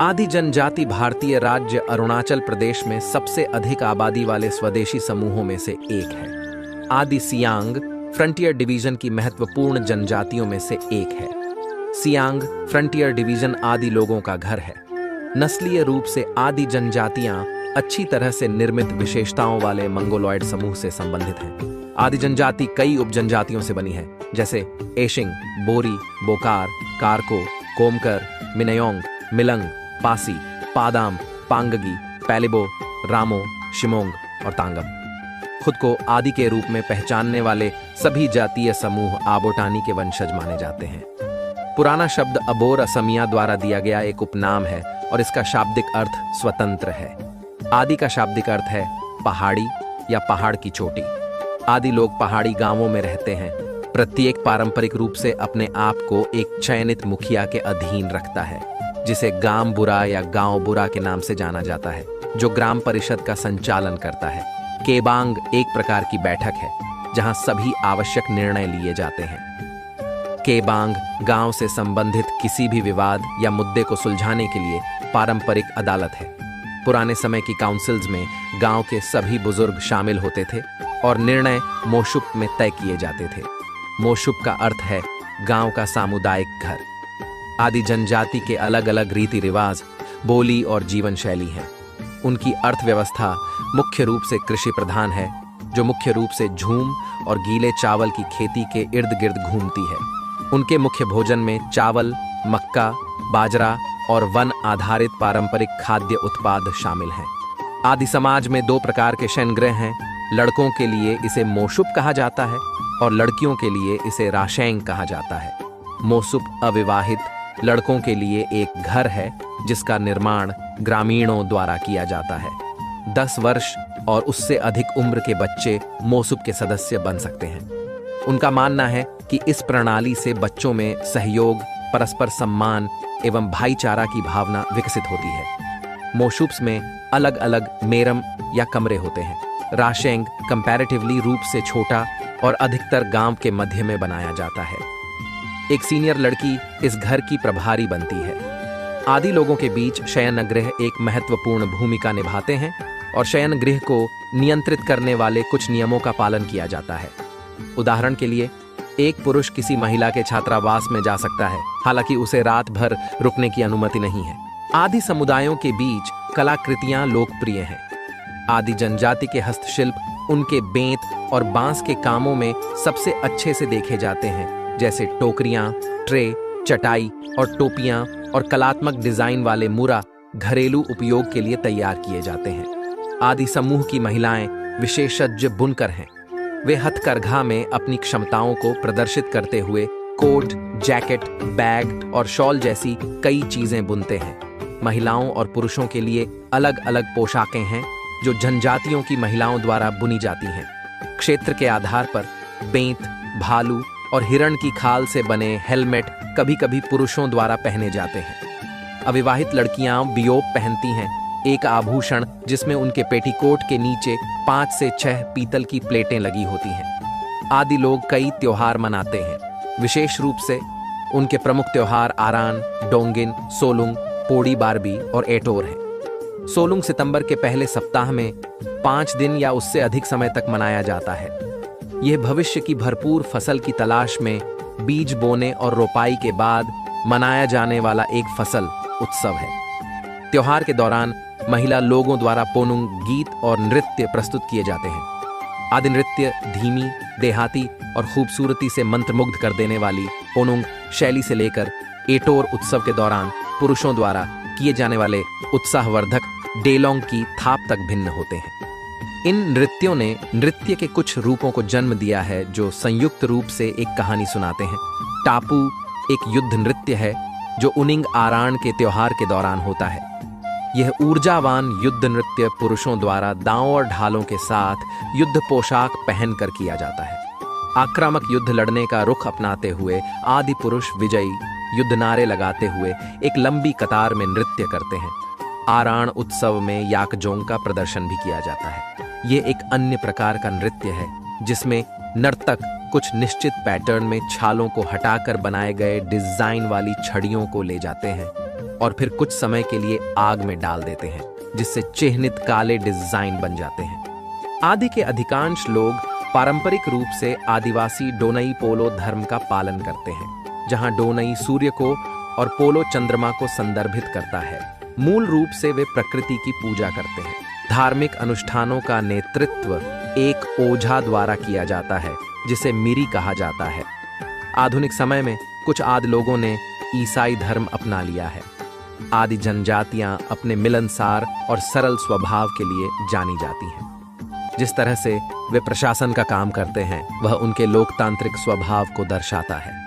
आदि जनजाति भारतीय राज्य अरुणाचल प्रदेश में सबसे अधिक आबादी वाले स्वदेशी समूहों में से एक है। आदि सियांग फ्रंटियर डिवीजन की महत्वपूर्ण जनजातियों में से एक है। सियांग फ्रंटियर डिवीजन आदि लोगों का घर है। नस्लीय रूप से आदि जनजातियां अच्छी तरह से निर्मित विशेषताओं वाले मंगोलॉयड समूह से संबंधित हैं। आदि जनजाति कई उपजनजातियों से बनी है, जैसे एशिंग, बोरी, बोकार, कारको, कोमकर, मिनयोंग, मिलंग, पासी, पादाम, पांगगी, पैलिबो, रामो, शिमोंग और तांगम। खुद को आदि के रूप में पहचानने वाले सभी जातीय समूह आबोटानी के वंशज माने जाते हैं। पुराना शब्द अबोर असमिया द्वारा दिया गया एक उपनाम है और इसका शाब्दिक अर्थ स्वतंत्र है। आदि का शाब्दिक अर्थ है पहाड़ी या पहाड़ की चोटी। आदि लोग पहाड़ी गांवों में रहते हैं। प्रत्येक पारंपरिक रूप से अपने आप को एक चयनित मुखिया के अधीन रखता है, जिसे गांव बुरा या गांव बुरा के नाम से जाना जाता है, जो ग्राम परिषद का संचालन करता है। केबांग एक प्रकार की बैठक है जहां सभी आवश्यक निर्णय लिए जाते हैं। केबांग गांव से संबंधित किसी भी विवाद या मुद्दे को सुलझाने के लिए पारंपरिक अदालत है। पुराने समय की काउंसिल्स में गांव के सभी बुजुर्ग शामिल होते थे और निर्णय मोशुप में तय किए जाते थे। मोशुप का अर्थ है गांव का सामुदायिक घर। आदि जनजाति के अलग अलग रीति रिवाज, बोली और जीवन शैली हैं। उनकी अर्थव्यवस्था मुख्य रूप से कृषि प्रधान है, जो मुख्य रूप से झूम और गीले चावल की खेती के इर्द गिर्द घूमती है। उनके मुख्य भोजन में चावल, मक्का, बाजरा और वन आधारित पारंपरिक खाद्य उत्पाद शामिल हैं। आदि समाज में दो प्रकार के शयनगृह हैं। लड़कों के लिए इसे मोशुप कहा जाता है और लड़कियों के लिए इसे राशेंग कहा जाता है। मोशुप अविवाहित लड़कों के लिए एक घर है जिसका निर्माण ग्रामीणों द्वारा किया जाता है। 10 वर्ष और उससे अधिक उम्र के बच्चे मोशुप के सदस्य बन सकते हैं। उनका मानना है कि इस प्रणाली से बच्चों में सहयोग, परस्पर सम्मान एवं भाईचारा की भावना विकसित होती है। मोशुप्स में अलग अलग मेरम या कमरे होते हैं। राशेंग कंपैरेटिवली रूप से छोटा और अधिकतर गांव के मध्य में बनाया जाता है। एक सीनियर लड़की इस घर की प्रभारी बनती है। आदि लोगों के बीच शयनगृह एक महत्वपूर्ण भूमिका निभाते हैं और शयनगृह को नियंत्रित करने वाले कुछ नियमों का पालन किया जाता है। उदाहरण के लिए, एक पुरुष किसी महिला के छात्रावास में जा सकता है, हालांकि उसे रात भर रुकने की अनुमति नहीं है। आदि समुदायों के बीच कलाकृतियां लोकप्रिय हैं। आदि जनजाति के हस्तशिल्प उनके बेंत और बांस के कामों में सबसे अच्छे से देखे जाते हैं, जैसे टोकरियां, ट्रे, चटाई और टोपियां और कलात्मक डिजाइन वाले मुरा घरेलू उपयोग के लिए तैयार किए जाते हैं। आदि समूह की महिलाएं विशेषज्ञ बुनकर हैं। वे हथकरघा में अपनी क्षमताओं को प्रदर्शित करते हुए कोट, जैकेट, बैग और शॉल जैसी कई चीजें बुनते हैं। महिलाओं और पुरुषों के लिए अलग अलग पोशाकें हैं जो जनजातियों की महिलाओं द्वारा बुनी जाती हैं। क्षेत्र के आधार पर बेंत, भालू और हिरण की खाल से बने हेलमेट कभी-कभी पुरुषों द्वारा पहने जाते हैं। अविवाहित लड़कियां बियोप पहनती हैं, एक आभूषण जिसमें उनके पेटीकोट के नीचे 5 से 6 पीतल की प्लेटें लगी होती हैं। आदि लोग कई त्योहार मनाते हैं। विशेष रूप से उनके प्रमुख त्योहार आरान, डोंगिन, सोलुंग, पोड़ी बारबी और एटोर हैं। सोलुंग सितंबर के पहले सप्ताह में 5 दिन या उससे अधिक समय तक मनाया जाता है। यह भविष्य की भरपूर फसल की तलाश में बीज बोने और रोपाई के बाद मनाया जाने वाला एक फसल उत्सव है। त्योहार के दौरान महिला लोगों द्वारा पोनुंग गीत और नृत्य प्रस्तुत किए जाते हैं। आदि नृत्य धीमी, देहाती और खूबसूरती से मंत्रमुग्ध कर देने वाली पोनुंग शैली से लेकर एटोर उत्सव के दौरान पुरुषों द्वारा किए जाने वाले उत्साहवर्धक डेलोंग की थाप तक भिन्न होते हैं। इन नृत्यों ने नृत्य के कुछ रूपों को जन्म दिया है जो संयुक्त रूप से एक कहानी सुनाते हैं। टापू एक युद्ध नृत्य है जो उनिंग आरान के त्योहार के दौरान होता है। यह ऊर्जावान युद्ध नृत्य पुरुषों द्वारा दांव और ढालों के साथ युद्ध पोशाक पहनकर किया जाता है। आक्रामक युद्ध लड़ने का रुख अपनाते हुए आदि पुरुष विजयी युद्ध नारे लगाते हुए एक लंबी कतार में नृत्य करते हैं। आरान उत्सव में याकजोंग का प्रदर्शन भी किया जाता है। ये एक अन्य प्रकार का नृत्य है जिसमें नर्तक कुछ निश्चित पैटर्न में छालों को हटाकर बनाए गए डिजाइन वाली छड़ियों को ले जाते हैं और फिर कुछ समय के लिए आग में डाल देते हैं, जिससे चिह्नित काले डिजाइन बन जाते हैं। आदि के अधिकांश लोग पारंपरिक रूप से आदिवासी डोनई पोलो धर्म का पालन करते हैं, जहां डोनई सूर्य को और पोलो चंद्रमा को संदर्भित करता है। मूल रूप से वे प्रकृति की पूजा करते हैं। धार्मिक अनुष्ठानों का नेतृत्व एक ओझा द्वारा किया जाता है, जिसे मिरी कहा जाता है। आधुनिक समय में कुछ आदि लोगों ने ईसाई धर्म अपना लिया है। आदि जनजातियां अपने मिलनसार और सरल स्वभाव के लिए जानी जाती हैं। जिस तरह से वे प्रशासन का काम करते हैं, वह उनके लोकतांत्रिक स्वभाव को दर्शाता है।